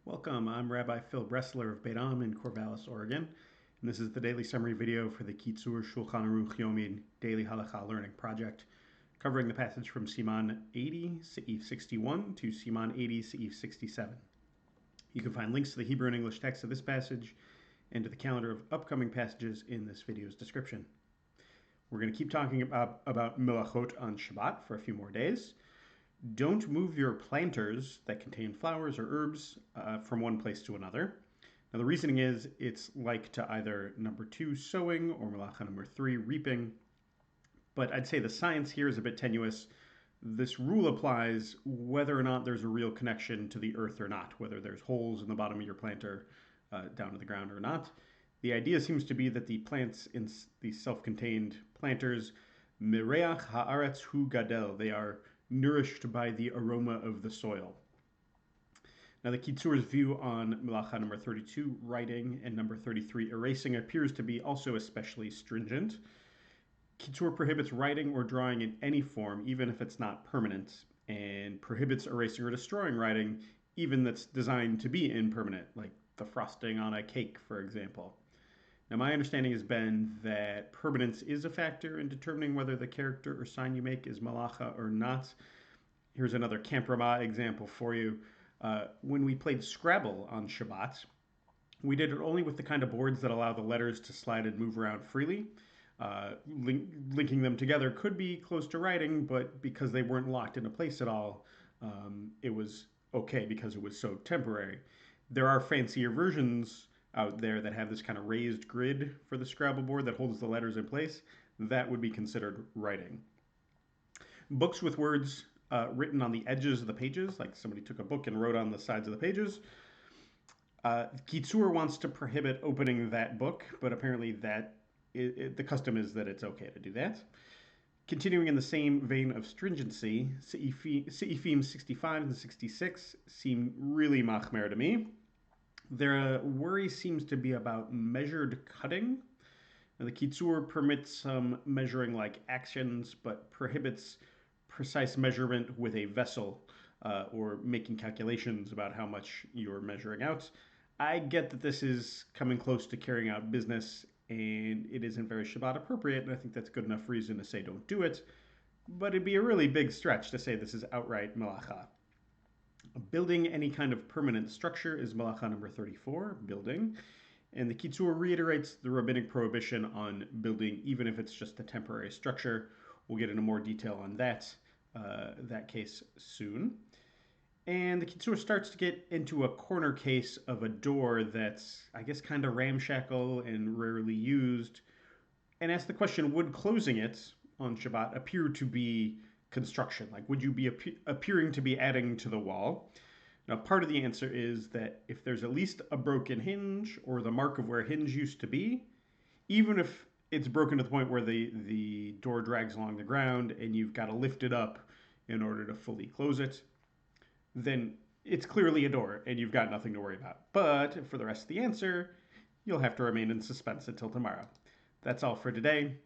Welcome, I'm Rabbi Phil Bressler of Beit Am in Corvallis, Oregon, and this is the daily summary video for the Kitzur Shulchan Aruch Yomi Daily Halakha Learning Project, covering the passage from Siman 80, Seif 61 to Siman 80, Seif 67. You can find links to the Hebrew and English text of this passage and to the calendar of upcoming passages in this video's description. We're going to keep talking about melachot on Shabbat for a few more days. Don't move your planters that contain flowers or herbs from one place to another. Now the reasoning is it's like to either number 2 sowing or melacha number 3 reaping, but I'd say the science here is a bit tenuous. This rule applies whether or not there's a real connection to the earth or not, whether there's holes in the bottom of your planter down to the ground or not. The idea seems to be that the plants in these self-contained planters, mireach haaretz hu gadel, they are nourished by the aroma of the soil. Now the Kitzur's view on melacha number 32, writing, and number 33, erasing, appears to be also especially stringent. Kitzur prohibits writing or drawing in any form, even if it's not permanent, and prohibits erasing or destroying writing, even that's designed to be impermanent, like the frosting on a cake, for example. Now, my understanding has been that permanence is a factor in determining whether the character or sign you make is malacha or not. Here's another Camp Ramah example for you. When we played Scrabble on Shabbat, we did it only with the kind of boards that allow the letters to slide and move around freely. Linking them together could be close to writing, but because they weren't locked into place at all, it was okay because it was so temporary. There are fancier versions out there that have this kind of raised grid for the Scrabble board that holds the letters in place. That would be considered writing. Books with words written on the edges of the pages, like somebody took a book and wrote on the sides of the pages. Kitzur wants to prohibit opening that book, but apparently the custom is that it's okay to do that. Continuing in the same vein of stringency, Seifim 65 and 66 seem really machmer to me. Their worry seems to be about measured cutting. Now, the Kitzur permits some measuring like actions, but prohibits precise measurement with a vessel or making calculations about how much you're measuring out. I get that this is coming close to carrying out business and it isn't very Shabbat appropriate, and I think that's good enough reason to say don't do it, but it'd be a really big stretch to say this is outright melacha. Building any kind of permanent structure is melacha number 34, building. And the Kitzur reiterates the rabbinic prohibition on building, even if it's just a temporary structure. We'll get into more detail on that case soon. And the Kitzur starts to get into a corner case of a door that's, I guess, kind of ramshackle and rarely used, and asks the question, would closing it on Shabbat appear to be construction? Like, would you be appearing to be adding to the wall? Now, part of the answer is that if there's at least a broken hinge or the mark of where a hinge used to be, even if it's broken to the point where the door drags along the ground and you've got to lift it up in order to fully close it, then it's clearly a door and you've got nothing to worry about. But for the rest of the answer, you'll have to remain in suspense until tomorrow. That's all for today.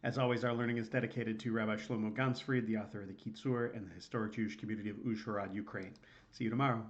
As always, our learning is dedicated to Rabbi Shlomo Gansfried, the author of the Kitzur and the historic Jewish community of Uzhhorod, Ukraine. See you tomorrow.